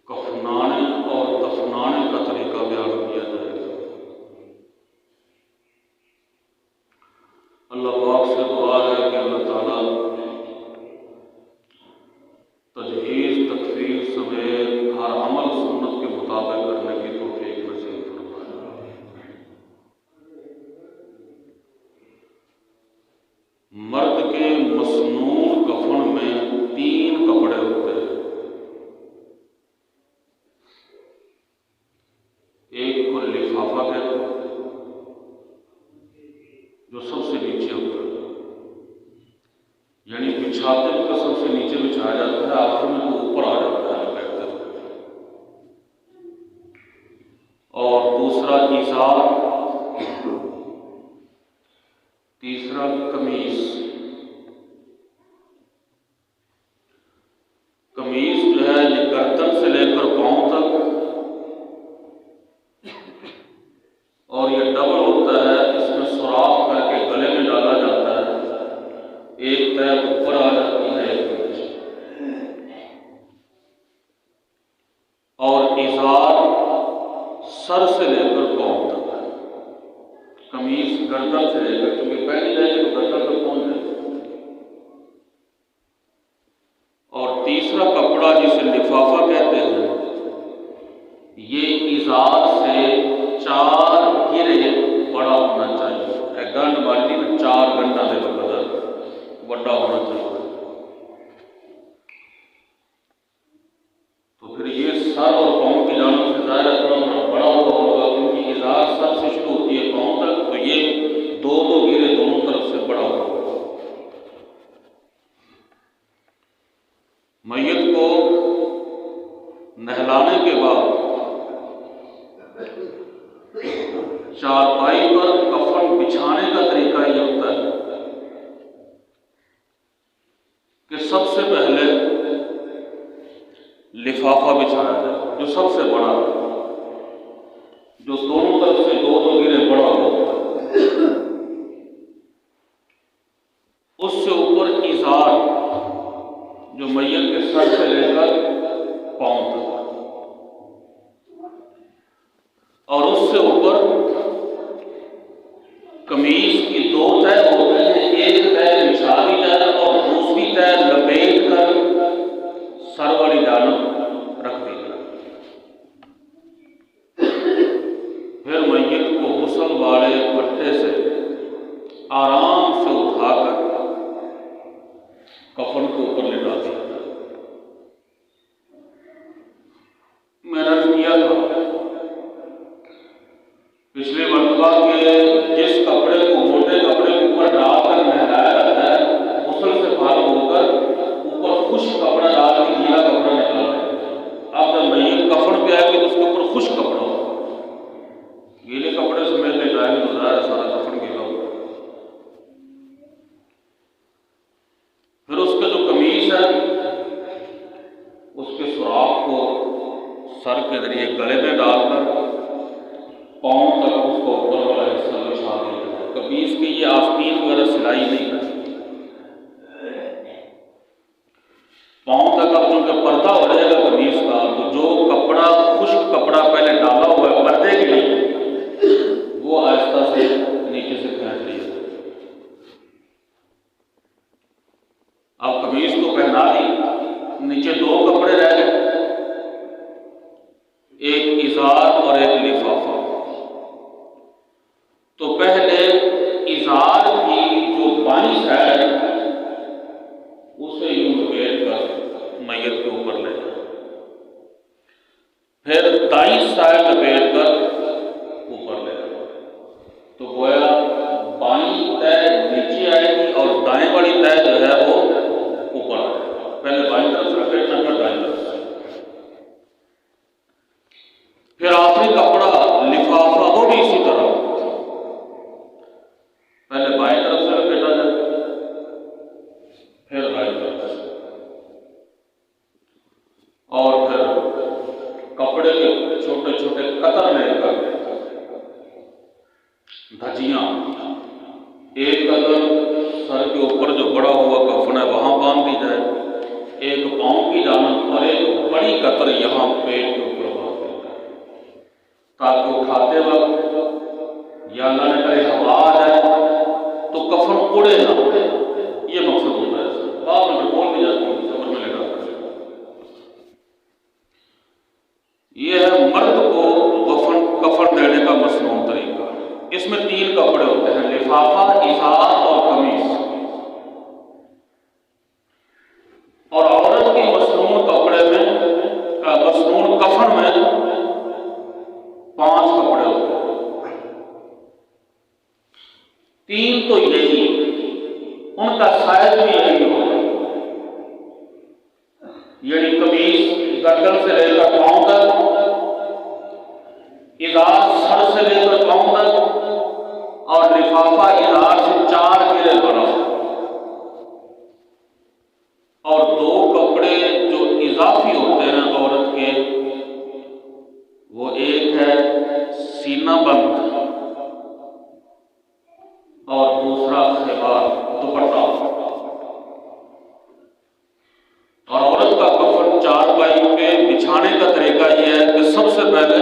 کفنانے اور دفنانے کا طریقہ بیان کیا جائے گا۔ اللہ پاک سے دعا ہے کہ اللہ تعالیٰ تجہیز تکفیر سمیت ہر عمل سنت کے مطابق کرنے کی توفیق نصیب فرمائے۔ مرد کے مسنون کفن میں 3 کپڑے ہوتے ہیں۔ ایک کو لفافہ کہتے ہیں جو سب سے نیچے ہوتا ہے، یعنی بچھاتے کا سب سے نیچے بچھایا جاتا ہے، آخر میں وہ اوپر آ جاتا ہے بیٹھتے ہوئے۔ اور دوسرا ایزار، تیسرا قمیص۔ قمیص جو ہے یہ گردن سے لے کر پاؤں تک، اور یہ ڈبل ہوتا ہے، اس میں سوراخ کر کے گلے میں ڈالا جاتا ہے، ایک تہہ اوپر آ جاتی ہے ایک نیچے۔ اور ازار سر سے لے کر پاؤں تک ہے، قمیص گردن سے لے کر، کیونکہ پہلی جائے تو گردن تک پہنچ جائے۔ اور تیسرا کپڑا جسے لفافہ کہتے ہیں، یہ ازار سے 4 گرے بڑا ہونا چاہیے۔ گنڈ مارنی میں 4 گنڈا دے بدل بڑا ہونا چاہیے۔ تو پھر یہ سر اور پاؤں کی جانب سے ظاہر ہے تھوڑا بڑا ہوا ہوگا، کیونکہ ازار سر سے شروع ہوتی ہے پاؤں تک، تو یہ 2 گرے دونوں طرف سے بڑا ہوگا۔ میت کو نہلانے کے بعد چارپائی پر کفن بچھانے کا طریقہ یہ ہوتا ہے کہ سب سے پہلے لفافہ بچھایا جائے، جو سب سے بڑا ہے، جو دونوں طرف سے 2 گرے بڑا ہوتا ہے۔ اس سے اوپر ازار جو میت کے سر سے لے کر پاؤں تک، اور اس سے اوپر قمیص کی 2 تہہ ہوتے ہیں، ایک تہہ بچھا دی جائے اور دوسری تہہ لپیٹ کر سر والی جانب رکھ دی جائے۔ پھر میت کو غسل والے پٹے سے آرام سے اٹھا کر کفن کو اوپر لٹا دیا جائے۔ میں نے عرض کیا تھا پچھلے مرتبہ کے جس کپڑے کو موٹے کپڑے کے اوپر ڈال کر نہلایا جاتا ہے، غسل سے فارغ ہو کر اوپر خشک کپڑا ڈال کے گیلا کپڑا نکال دیتے ہیں۔ اب جب میت کفن پہ آئے گی تو اس کے اوپر خشک کپڑا ہوگا، گیلے کپڑے سے میں لے جائے گی تو ظاہر ہے سارا کفن گیلا ہوگا۔ پھر اس کا جو قمیص ہے اس کے سوراخ کو سر کے ذریعے گلے میں ڈال کر پاؤں تک اس کو اوپر والا حصہ بچھا دیا جائے۔ قمیص کی یہ آستین وغیرہ سلائی نہیں کرتی، پاؤں تک اب چونکہ پردہ ہو جائے گا قمیص کا، تو جو کپڑا خشک کپڑا پہلے ڈالا ہوا ہے پردے کے لیے، وہ آہستہ سے نیچے سے کھینچ لیا۔ اب قمیص تو پہنا دی، نیچے 2 کپڑے رہ گئے، ایک ازار اور ایک لفافہ۔ تو پہلے ازار کی جو بائیں سائڈ اسے یوں لپیٹ کر میت کے اوپر لے جائیں، پھر دائیں سائڈ لپیٹ کر اوپر لے جائیں، تو گویا بائیں تہہ نیچے آئے گی اور دائیں والی تہہ جو ہے وہ اوپر آئے گی۔ پہلے بائیں طرف سے لپیٹنا، پھر دائیں طرف سے۔ پھر آخری کپڑا لفافہ، وہ بھی اسی طرح، پہلے بائیں طرف سے لپیٹا جائے، پھر دائیں طرف سے، اور پھر کپڑے کے چھوٹے چھوٹے قطر لے کر دھجیاں، ایک قطر سر کے اوپر جو بڑا ہوا کفن ہے وہاں باندھ دی جائے، ایک پاؤں کی جانب اور ایک بڑی قطر یہاں پیٹ کے اوپر باندھ دیتا ہے تاکہ اٹھاتے وقت یا اللہ نے کرے ہوا آ جائے تو کفن اڑے نہ، یہ مقصد ہوتا ہے۔ بعد میں بول بھی جاتی ہے، سمجھ میں لگا۔ یہ ہے مرد کو کفن دینے کا مصنون طریقہ۔ اس میں 3 کپڑے ہوتے ہیں، لفافہ، ازار اور قمیص۔ اور عورت کی مصنون کپڑے میں مصنون کفن میں 5 کپڑے ہوتے ہیں۔ 3 تو یہی، ان کا سائز بھی یہی ہوگا، یعنی قمیص گردن سے لے کر پاؤں تک، ازار سر سے لے کر پاؤں تک، اور لفافہ ازار سے 4 گرے بنا۔ اور 2 کپڑے جو اضافی ہوتے ہیں عورت کے، وہ ایک ہے سینہ بند اور دوسرا خمار، دوپٹہ۔ اور عورت کا کفن چارپائی پہ بچھانے کا طریقہ یہ ہے کہ سب سے پہلے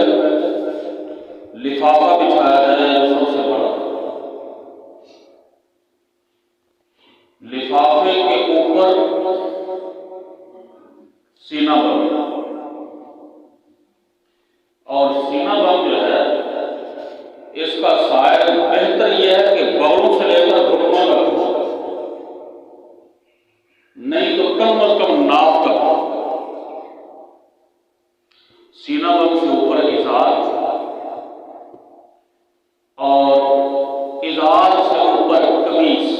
لفافہ بچھایا جائے، جو سب سے بڑا، لفافے کے اوپر سینہ بند، اور سینہ بند جو ہے اس کا سائز بہتر یہ ہے کہ بغلوں سے لے کر گھٹنوں تک ہو، نہیں تو کم از کم ناف تک۔ سینہ بند سے اوپر ازار، اور ازار سے اوپر قمیص،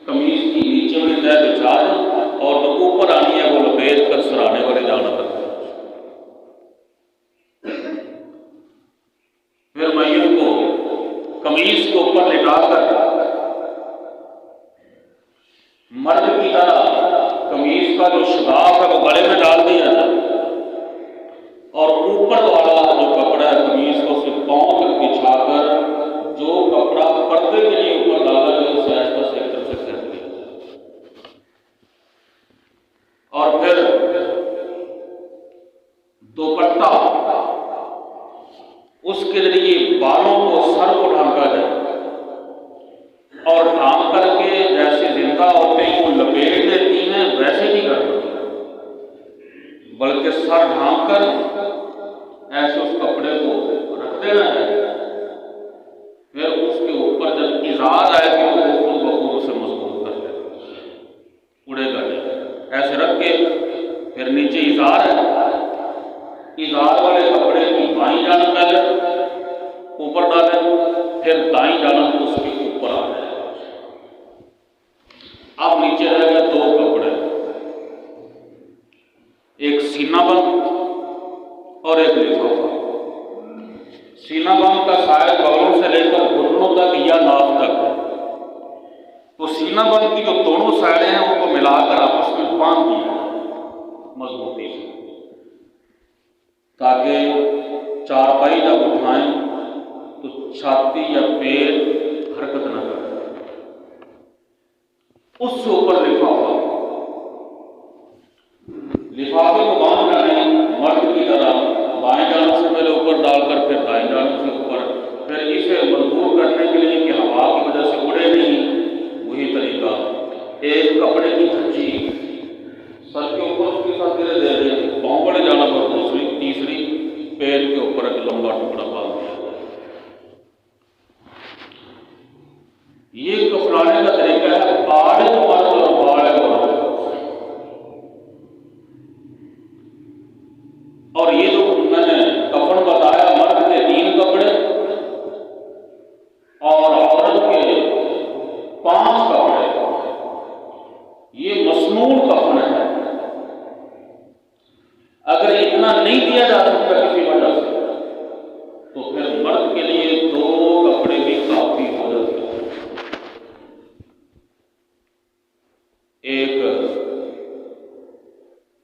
قمیص کی نیچے میں طے بچھا دیں، اور جو اوپر آنی ہے وہ لپیٹ کر سرانے والے جانا تک۔ پھر میت کو قمیص کے اوپر لٹا کر مرد کی طرح قمیص کا جو شگاف ہے وہ گلے میں ڈال دیا جائے، اور اوپر والا جو کپڑا ہے قمیص کو صرف پاؤں تک بچھا کر جو کپڑا پردے کے لیے اوپر ڈالا جائے اسے آہستہ سے ایک طرف سے پھینک دیا جائے۔ اور پھر دوپٹہ، اس کے ذریعے بالوں کو، سر کو ڈھانکا جائے، اور ڈھانک کر کے جیسے زندہ عورتیں کو لپیٹ دیتی ہیں ویسے نہیں کرنا، بلکہ سر ڈھانک کر ایسے اس کپڑے کو رکھ دینا ہے۔ پھر اس کے اوپر جب ازار آئے گی تو وہ خود بخود اسے مضبوط کر دے گا، اڑے گا نہیں۔ ایسے رکھ کے پھر نیچے ازار ہے، ازار والے کپڑے کی بائیں جانب پہلے اوپر ڈالیں، پھر دائیں جانب اس کے اوپر آ جائے۔ اب نیچے رہ گئے 2 کپڑے، ایک سینہ بند اور ایک لفافہ۔ سینہ بند کا سائز بغلوں سے لے کر گھٹنوں تک یا ناف تک ہے، تو سینہ بند کی جو دونوں سائڈیں ہیں ان کو ملا کر آپس میں باندھ دیا مضبوطی سے، تاکہ چارپائی جب اٹھائیں تو چھاتی یا پیٹ حرکت نہ کرے۔ اس سے اوپر لفافے کو باندھ ڈالیں مرد کی طرح، بائیں جانب سے پہلے اوپر ڈال کر پھر دائیں جانب سے اوپر، پھر اسے مضبوط کرنے کے لیے کہ ہوا کی وجہ سے اڑے نہیں، وہی طریقہ، ایک کپڑے کی دھجی سر کے اوپر اس کے ساتھ گرے دے دیں، پاؤں بڑے جانا پر دوسری، تیسری پیر کے اوپر ایک لمبا ٹکڑا باندھ دیا۔ یہ کفرانے کا طریقہ ہے بالغ مرد اور بالغ عورت۔ اور یہ جو میں نے کفن بتایا، مرد کے 3 کپڑے اور عورت کے 5 کپڑے، یہ مصنون کفن ہے۔ اگر اتنا نہیں دیا جا سکتا کسی وجہ سے تو پھر مرد کے لیے 2 کپڑے بھی کافی ہو جاتے ہیں، ایک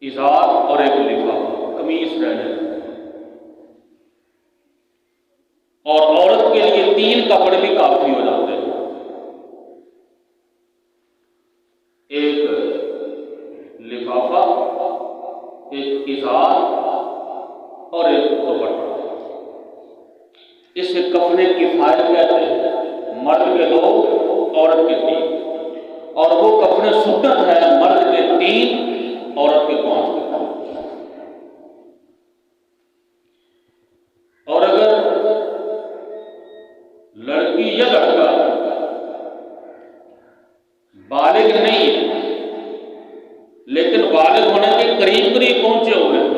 ازار اور ایک لفافہ، قمیص رہنے، اور عورت کے لیے 3 کپڑے بھی کافی ہو جاتے ہیں، ایک لفافہ ایک ازار اور ایک دوپٹہ، اسے کفن کفایت کہتے ہیں، مرد کے 2 عورت کے 3، اور وہ کفن سنت ہے، مرد کے 3 عورت کے 5 کے 5۔ اور اگر لڑکی یا لڑکا بالغ نہیں ہے لیکن بالغ ہونے کے قریب پہنچے ہوئے ہیں،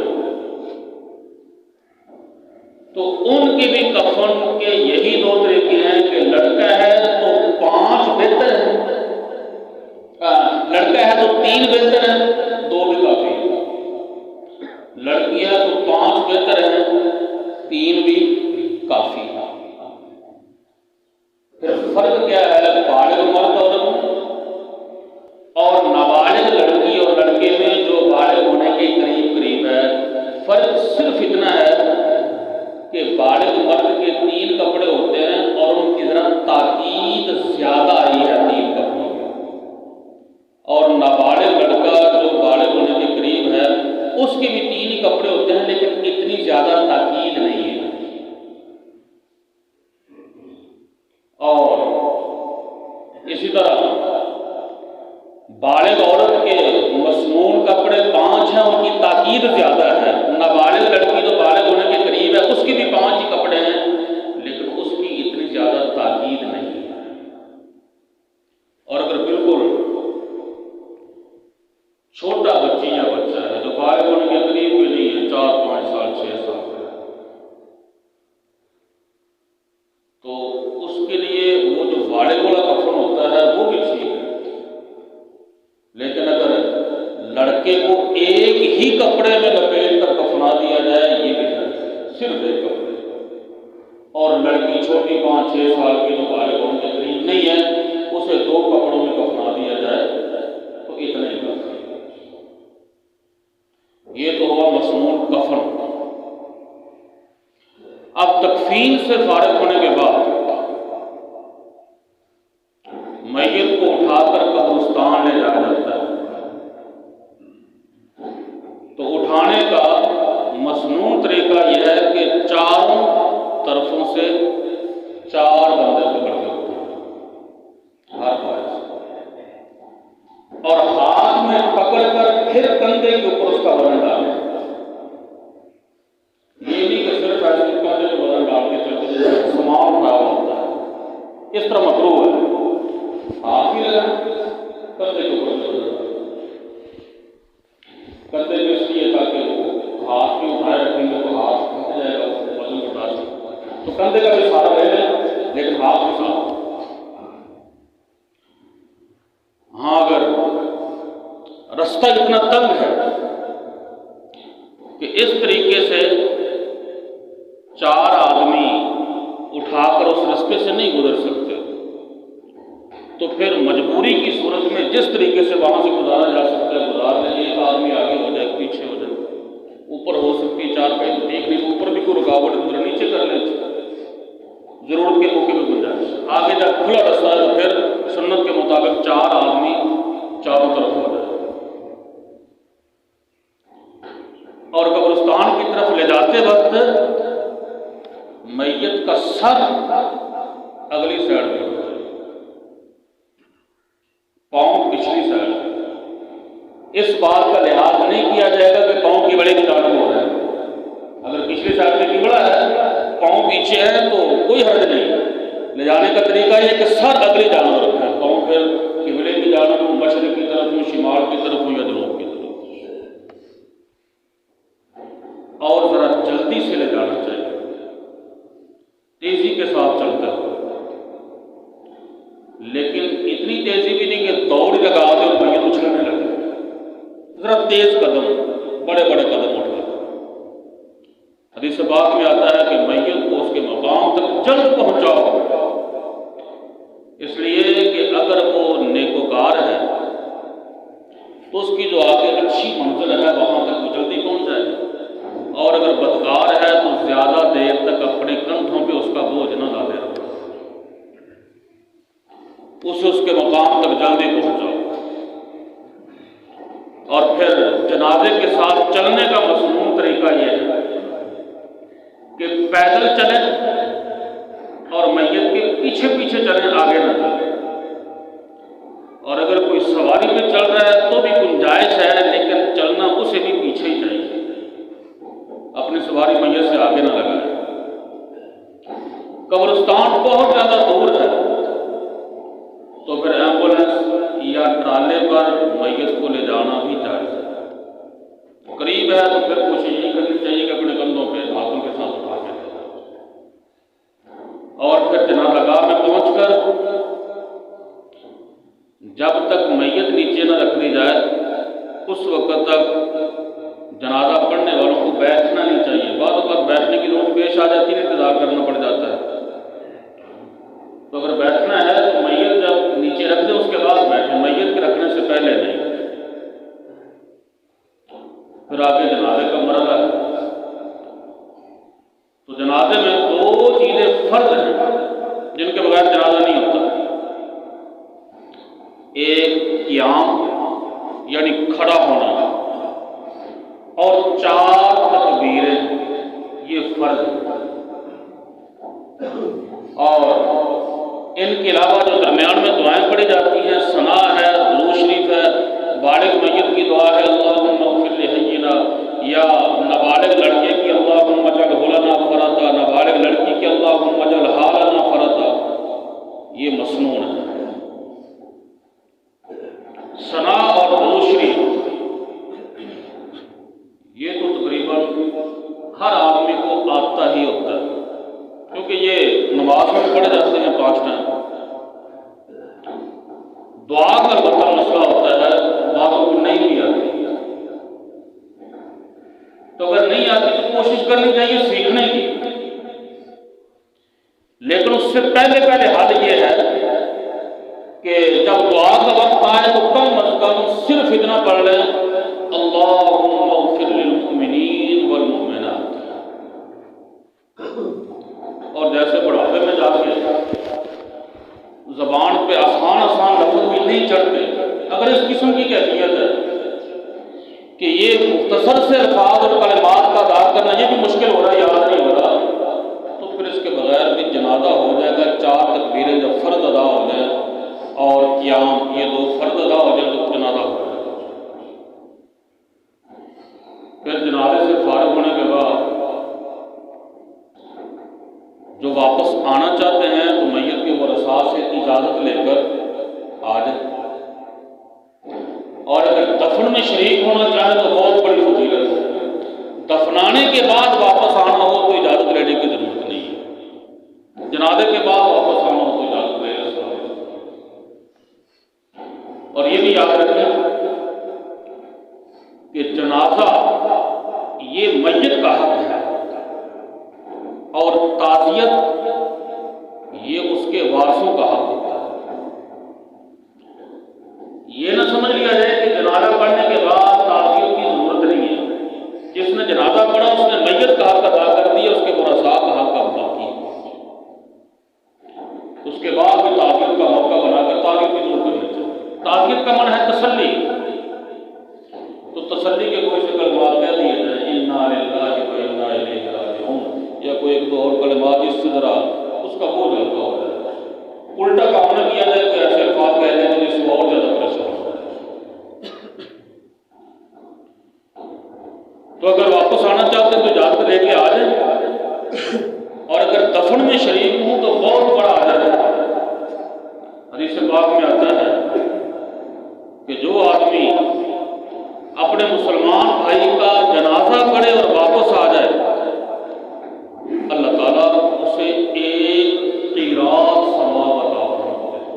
تو ان کی بھی کفن کے یہی 2 طریقے ہیں کہ لڑکا ہے تو 5 بہتر ہے، لڑکا ہے تو 3 بہتر ہے، 2 بھی کافی ہے، لڑکی ہے تو 5 بہتر ہے، 3 بھی کافی ہے۔ پھر فرق کیا ہے بالغ مرد اور نابالغ لڑکی اور لڑکے میں جو بالغ ہونے کے قریب ہے؟ فرق صرف اتنا ہے کہ بالغ مرد کے 3 کپڑے ہوتے ہیں اور ان کی ذرا تاکید زیادہ آئی ہے 3 کپڑوں میں، اور نابالغ لڑکا جو بالغ ہونے کے قریب ہے اس کے بھی 3 ہی کپڑے ہوتے ہیں لیکن اتنی زیادہ تاکید نہیں ہے۔ اور اسی طرح بالغ عورت کے مسنون کپڑے 5 ہیں، ان کی تاکید زیادہ ہے، نابالغ لڑکی جو بالغ ہونے کے قریب ہے اس کے بھی 5 ہی کپڑے ہیں لیکن اس کی اتنی زیادہ تاکید نہیں ہے۔ اور اگر بالکل چھوٹا بچی یا بچہ ہے جو بالغ ہونے کے قریب بھی نہیں ہے، 4 5 سال 6 سال کا، تو اس کے لیے وہ جو بالغ والا کفن ہوتا ہے وہ بھی ٹھیک ہے، لیکن اگر لڑکے کو ایک ہی کپڑے میں لپیٹ کر کفنا دیا جائے یہ بھی ہے، صرف ایک کپڑے، اور لڑکی چھوٹی 5 6 سال کی جو بالغ ہونے کے قریب نہیں ہے اسے 2 کپڑوں میں کفنا دیا جائے تو اتنا ہی کافی ہے۔ یہ تو ہوا مسنون کفن۔ اب تکفین سے فارغ ہونے کے بعد میت کو اٹھا کر قبرستان لے جایا جاتا ہے، تو اٹھانے کا مسنون طریقہ یہ ہے کہ 4 طرفوں سے 4 بندے پکڑ کے اٹھانا ہر بار، اور ہاتھ میں پکڑ کر پھر کندھے کے اوپر اس کا وزن ڈالنا۔ یہ نہیں کہ صرف ایسے کندھے کے وزن ڈال کے چلتے جیسے سامان اٹھایا ہوتا ہے، اس طرح مکروہ ہے، ہاتھ ہی لگانا کندھے کے اوپر سے وزن ڈالنا، کندھے کے اس لیے تاکہ وہ ہاتھ بھی اٹھائے رکھیں گے تو ہاتھ پھٹ جائے گا، وزن اٹھا سکے، تو کندھے کا بھی سہارا لے لیں لیکن ہاتھ بھی ساتھ۔ ہاں اگر رستہ اتنا تنگ ہے کہ اس طریقے سے 4 آدمی اٹھا کر اس رستے سے نہیں گزر سکتے، تو پھر مجبوری کی صورت میں جس طریقے سے وہاں سے گزارا جا سکتا ہے گزار لیں، ایک آدمی آگے ہو جائے پیچھے ہو جائے، اوپر ہو سکتی ہے 4 پہلے ٹھیک نہیں، اوپر بھی کوئی رکاوٹ گزرے، نیچے کر لیں، ضرورت کے موقع پہ گنجائش، آگے جب کھلا رستہ ہے تو پھر سنت کے مطابق 4 آدمی چاروں طرف ہو جائے، اور قبرستان کی طرف لے جاتے وقت میت کا سر اگلی سائڈ میں ہوتا ہے، پاؤں پچھلی سائڈ میں، اس بات کا لحاظ نہیں کیا جائے گا کہ پاؤں کی بڑے کی جانب ہو رہا ہے، اگر پچھلی سائڈ میں کی بڑا ہے پاؤں پیچھے ہے تو کوئی حرج نہیں، لے جانے کا طریقہ یہ کہ سر اگلی جانب رکھنا ہے، پاؤں پھر قبلے کی جانب ہو، مشرق کی طرف ہو، شمال کی طرف ہو یا جنوب کی طرف، اور ذرا جلدی سے لے جانا چاہیے، تیزی کے ساتھ چلتا ہے، لیکن اتنی تیزی بھی نہیں کہ دوڑ لگا دے اور میت اچھلنے لگے، ذرا تیز قدم، بڑے بڑے قدم اٹھا۔ حدیث پاک میں آتا ہے کہ میت کو اس کے مقام تک جلد پہنچاؤ، اس لیے کہ اگر وہ نیکوکار ہے تو اس کی جو آگے اچھی منزل ہے وہاں تک وہ جلدی پہنچ جائے گا، اور اگر بدکار ہے تو زیادہ دیر تک اپنے کندھوں پہ اس کا بوجھ نہ ڈالے رہو، اسے اس کے مقام تک جلدی پہنچاؤ، اور پھر جنازے کے ساتھ چلنے کہ پیدل چلیں اور میت کے پیچھے پیچھے چلیں، آگے نہ چلیں، اور اگر کوئی سواری پہ چل رہا ہے تو بھی گنجائش ہے، لیکن چلنا اسے بھی پیچھے ہی چاہیے، اپنی سواری میت سے آگے نہ لگائے۔ قبرستان بہت زیادہ دور ہے تو پھر ایمبولینس یا ٹرالے پر میت کو لے جانا بھی جائز ہے۔ قریب ہے تو پھر کوشش یہ کرنی چاہیے کہ اپنے کندھوں پہ ہاتھوں کے ساتھ اٹھا کے لے جائے، اور پھر جنازہ گاہ میں پہنچ کر جب تک میت نیچے نہ رکھ دی جائے اس وقت تک جنازہ پڑھنے والوں کو بیٹھنا نہیں چاہیے۔ بعض اوقات بیٹھنے کی ضرورت پیش آ جاتی ہے، انتظار کرنا پڑ جاتا ہے، تو اگر بیٹھنا ہے تو میت جب نیچے رکھ دیں اس کے بعد بیٹھیں، میت کے رکھنے سے پہلے نہیں۔ پھر آگے جنازے کا مرحلہ ہے، تو جنازے میں دو چیزیں فرض ہیں جن کے بغیر جنازہ نہیں ہوتا۔ ایک قیام یعنی کھڑا ہونا، اور 4 تکبیریں، یہ فرض ہے۔ اور ان کے علاوہ جو درمیان میں دعائیں پڑھی جاتی ہیں، ثنا ہے، درود شریف ہے، بالغ میت کی دعا ہے اللہم اغفر لحینا، یا نابالغ لڑکے کی اللہم اجعلہ لنا فرطا، نابالغ لڑکی کی اللہم اجعلھا لنا فرطا، یہ مسنون ہے۔ ثنا اور درود شریف یہ تو تقریباً ہر آدمی کو آتا ہی ہوتا ہے، کیونکہ یہ نماز میں پڑھے جاتے ہیں 5 ٹائم۔ دعا کا البتہ مسئلہ ہوتا ہے، بعضوں کو نہیں بھی آتی، تو اگر نہیں آتی تو کوشش کرنی چاہیے سیکھنے کی، لیکن اس سے پہلے حل یہ ہے کہ جب دعا کا وقت آئے تو کم از کم صرف اتنا پڑھ لیں اللہم اغفر للمؤمنین والمؤمنات، اور جیسے بڑھاپے میں جا کے زبان پہ آسان لفظ بھی نہیں چڑھتے، اگر اس قسم کی کیفیت ہے کہ یہ مختصر سے الفاظ اور کلمات کا ادا کرنا یہ بھی مشکل ہو رہا ہے، یاد نہیں ہو رہا، تو پھر اس کے بغیر بھی جنازہ ہو جائے گا۔ 4 تکبیریں جب فرض ادا ہو جائیں اور قیام یہ 2 فرض ادا ہو جائیں تو جنازہ ہو جائے گا۔ پھر جنازے سے فارغ ہونے کے بعد جو واپس آنا چاہتے ہیں تو میت کے ورثاء سے اجازت لے کر آ جائیں، اور اگر دفن میں شریک ہونا چاہیں تو بہت بڑی فضیلت ہے، دفنانے کے بعد واپس آنا ہو تو اجازت لینے کی ضرورت نہیں ہے، جنازے کے بعد واپس آنا ہو تو اجازت لے لیں۔ اور یہ بھی یاد رکھیں کہ جنازہ یہ میت کا حق ہے، اور تعزیت یہ اس کے وارثوں کا حق ہوتا ہے۔ یہ نہ سمجھ لیا جائے کہ جنازہ پڑھنے کے بعد تعزیت کی ضرورت نہیں ہے، جس نے جنازہ پڑھا اس نے میت کا حق ادا کر دیا، اس کے ورثاء کا حق اب باقی ہے، اس کے بعد بھی تعزیت کا موقع بنا کر تعزیت کی ضرورت کرنی چاہیے۔ تعزیت کا معنی ہے تسلی، تو تسلی کے کوئی سے کلمات کہہ دیے جائیں انا للہ و انا الیہ راجعون، یا کوئی 1 2 اور کلمات اس سے ذرا اس کا بوجھ ہلکا ہو جائے، الٹا کام نہ کیا جائے، کوئی ایسے الفاظ کہہ دیں جس کو اور زیادہ پریشان ہو جائے۔ تو اگر واپس آنا چاہتے ہیں تو اجازت لے کے آ جائیں، اور اگر دفن میں شریک ہوں تو بہت بڑا اجر ہے۔ حدیث پاک میں آتا ہے کہ جو آدمی اپنے مسلمان بھائی کا جنازہ پڑھے اور واپس آ جائے، اللہ تعالیٰ اسے 1 قیراط ثواب عطا فرماتے ہیں،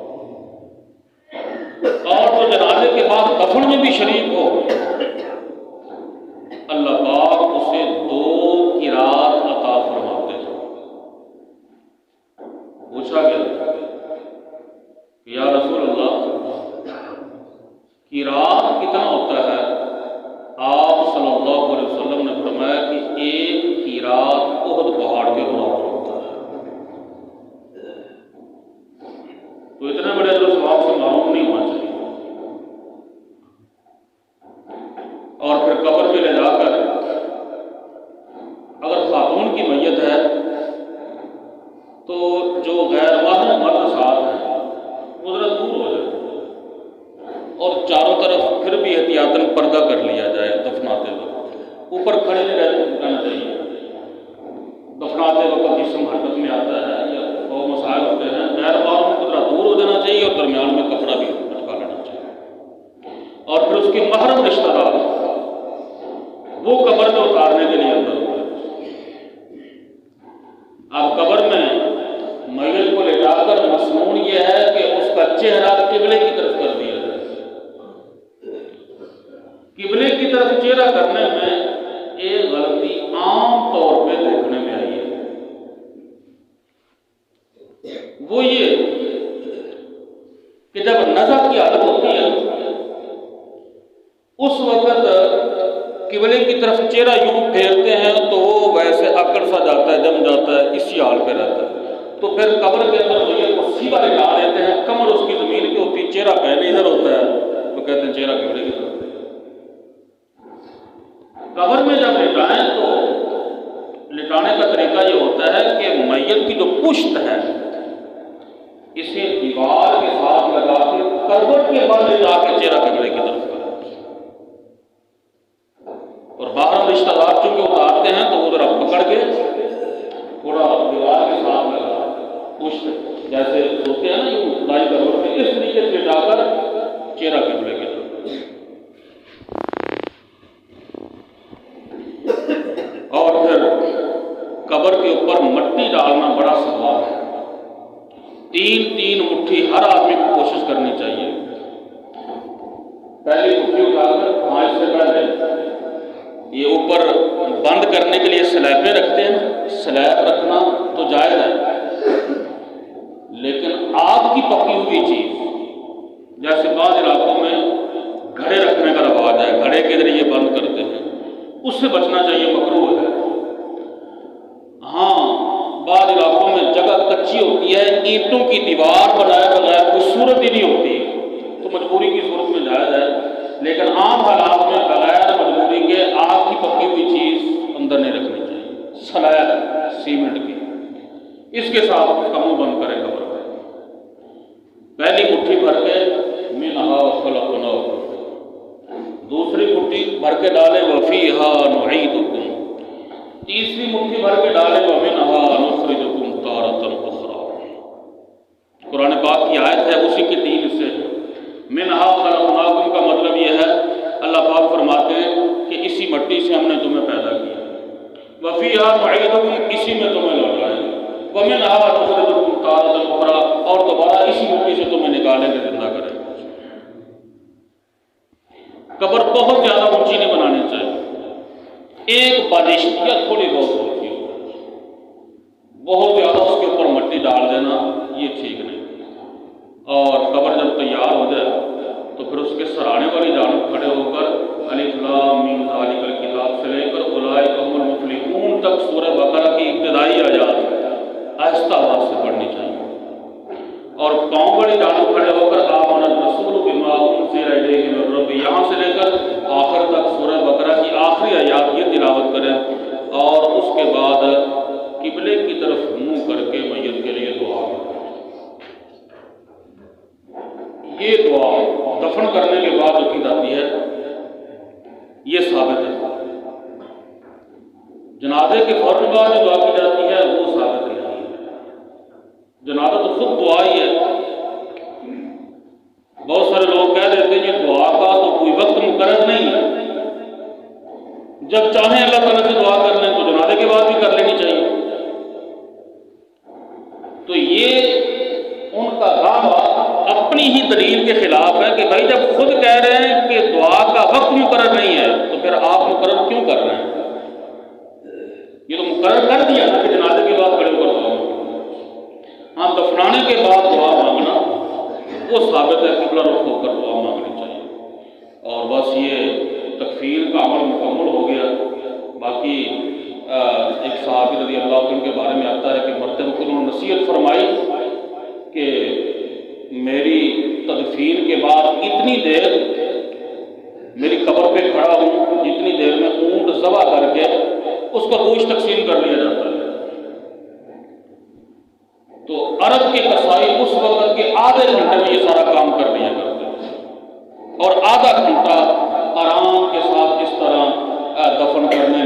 اور جو جنازے کے بعد دفن میں بھی شریک ہو اللہ پاک اسے 2 قیراط عطا فرماتے ہیں۔ پوچھا گیا کہ یا رسول اللہ اوپر کھڑے نہیں رہنا چاہیے، دفناتے وقت جسم حرکت میں آتا ہے یا وہ مسائل ہوتے ہیں، غیر معلوم کو ذرا دور ہو جانا چاہیے اور درمیان میں کپڑا بھی لٹکا لینا چاہیے، اور پھر اس کے محرم رشتہ دار وہ قبر میں اتارنے کے لیے اندر ہوتا ہے۔ اب قبر میں میت کو لٹا کر مسنون یہ ہے کہ اس کا چہرہ قبلے کی طرف کر دیا جائے۔ قبلے کی طرف چہرہ کرنے میں ایک غلطی عام طور پہ دیکھنے میں آئی ہے، وہ یہ کہ جب نظر کی عادت ہوتی ہے اس وقت قبلے کی طرف چہرہ یوں پھیرتے ہیں تو وہ ویسے اکڑ سا جاتا ہے، جم جاتا ہے، اسی حال پہ رہتا ہے۔ تو پھر قبر کے اندر میت کو سیدھا لٹا دیتے ہیں، کمر اس کی زمین کی ہوتی ہے، چہرہ پہلے ادھر ہوتا ہے، تو کہتے ہیں چہرہ قبلے کی طرف۔ قبر میں جب لٹائیں تو لٹانے کا طریقہ یہ ہوتا ہے کہ میت کی جو پشت ہے اسے دیوار کے ساتھ لگا کے کروٹ کے بعد لٹا کے چہرہ قبلے کی طرف کریں، اور باہر رشتہ دار چونکہ اتارتے ہیں تو وہ ذرا پکڑ کے تھوڑا دیوار کے ساتھ لگا پشت جیسے ہوتے ہیں نا یوں دائی کروٹ میں، اس طریقے سے لٹا کر چہرہ قبلے کی طرف۔ اور پھر قبر کے اوپر مٹی ڈالنا بڑا ثواب ہے، 3 مٹھی ہر آدمی کو کوشش کرنی چاہیے۔ پہلی مٹھی اٹھا کر اس سے پہلے یہ اوپر بند کرنے کے لیے سلیبیں رکھتے ہیں، سلیب رکھنا تو جائز ہے، لیکن آگ کی پکی ہوئی چیز جیسے بعض علاقوں میں گھڑے رکھنے کا رواج ہے، گھڑے کے ذریعے بند کرتے ہیں، اس سے بچنا چاہیے، مکروہ ہے۔ ہاں بعض علاقوں میں جگہ کچی ہوتی ہے، اینٹوں کی دیوار بنائے بغیر کوئی صورت ہی نہیں ہوتی، تو مجبوری کی صورت میں جائز ہے، لیکن عام حالات میں بغیر مجبوری کے آگ کی پکی ہوئی چیز اندر نہیں رکھنی چاہیے، سلیب سیمنٹ کی، اس کے ساتھ اس کا منہ بند کرے قبر میں۔ پہلی مٹھی بھر کے منہا خلقناکم، دوسری مٹھی بھر کے ڈالے وفیہا نعیدکم، تیسری مٹھی بھر کے ڈالے ومنہا نخرجکم تارۃ اخری۔ قرآن پاک کی آیت ہے، اسی کے 3 حصے ہیں۔ منہا خلقناکم کا مطلب یہ ہے، اللہ پاک فرماتے ہیں کہ اسی مٹی سے ہم نے تمہیں پیدا کیا، وفیہا نعیدکم، اسی میں تمہیں لوٹائیں گے، ومنہا نخرجکم تارۃ اخری، اور دوبارہ اسی مٹی سے تمہیں نکالیں گے، زندہ کریں گے۔ قبر بہت زیادہ اونچی نہیں بنانی چاہیے، ایک بانشتیہ تھوڑی بہت اونچی ہو، بہت زیادہ اس کے اوپر مٹی ڈال دینا یہ ٹھیک نہیں۔ اور قبر جب تیار ہو جائے تو پھر اس کے سرانے والی جانب کھڑے ہو کر الف لام میم ذالک الکتاب سے لے کر اولئک هم المفلحون تک سورہ بقرہ کی ابتدائی آیات آہستہ آواز سے پڑھنی چاہیے، اور پاؤں والی جانب کھڑے ہو کر آمن الرسول بما انزل الیہ من ربہ، یہاں سے لے کر آخر تک سورہ بقرہ کی آخری آیات یہ تلاوت کریں، اور اس کے بعد قبلے کی طرف منہ کر کے میت کے لیے دعا کریں۔ یہ دعا دفن کرنے کے بعد جو کی جاتی ہے یہ ثابت ہے، جنازے کے فوراً بعد جو دعا کی جاتی ہے وہ ثابت نہیں ہے۔ جنازہ تو خود دعا ہی ہے، بہت سارے لوگ کہہ دیتے ہیں یہ دعا کا تو کوئی وقت مقرر نہیں ہے، جب چاہیں اللہ تعالیٰ سے دعا کر لیں تو جنازے کے بعد بھی کر لینی چاہیے۔ تو یہ ان کا دعویٰ اپنی ہی دلیل کے خلاف ہے کہ بھائی جب خود کہہ رہے ہیں کہ دعا کا وقت مقرر نہیں ہے تو پھر آپ مقرر کیوں کر رہے ہیں؟ یہ تو مقرر کر دیا نا کہ جنازے کے بعد کھڑے ہو کر دعا مانگنا۔ ہاں دفنانے کے بعد دعا مانگنا وہ ثابت ہے، قبلہ رخ ہو کر دعا مانگنی چاہیے۔ اور بس یہ تکفیر کا عمل مکمل ہو گیا۔ باقی ایک صحابی رضی اللہ عنہ کے بارے میں آتا ہے کہ مرتے وقت انہوں نے نصیحت فرمائی کہ میری تدفین کے بعد اتنی دیر میری قبر پہ کھڑا ہوں جتنی دیر میں اونٹ ذبح کر کے اس کا گوشت تقسیم کر لیا جاتا ہے۔ تو عرب کے قصائی اس وقت کے آدھے گھنٹے میں یہ سارا کام کر لیا کرتے ہیں، اور آدھا گھنٹہ آرام کے ساتھ اس طرح دفن کرنے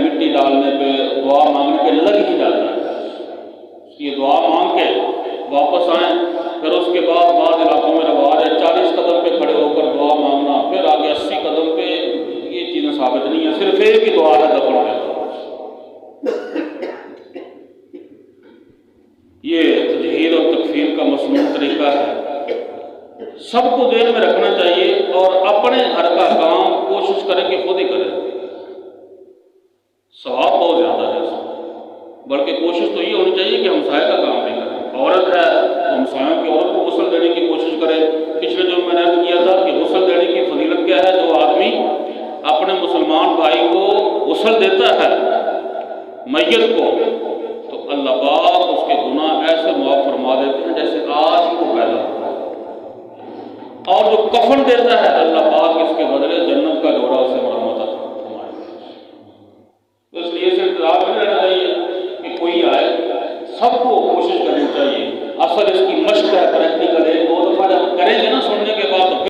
ثواب بہت زیادہ ہے اس میں، بلکہ کوشش تو یہ ہونی چاہیے کہ ہمسائے کا کام بھی کریں۔ عورت ہے تو ہمسایوں کی عورت کو غسل دینے کی کوشش کرے۔ پچھلے جو میں نے عرض کیا تھا کہ غسل دینے کی فضیلت کیا ہے، جو آدمی اپنے مسلمان بھائی کو غسل دیتا ہے میت کو، تو اللہ پاک اس کے گناہ ایسے معاف فرما دیتے ہیں جیسے آج ہی وہ پیدا ہوا ہے۔ اور جو کفن دیتا ہے اللہ پاک اس کے بدلے جنت کا جوڑا اسے مرمت فرمائے۔ تو اس لیے اسے انتظار نہیں رہنا چاہیے کہ کوئی آئے، سب کو کوشش کرنی چاہیے۔ اصل اس کی مشق ہے، پریکٹیکل ایک دو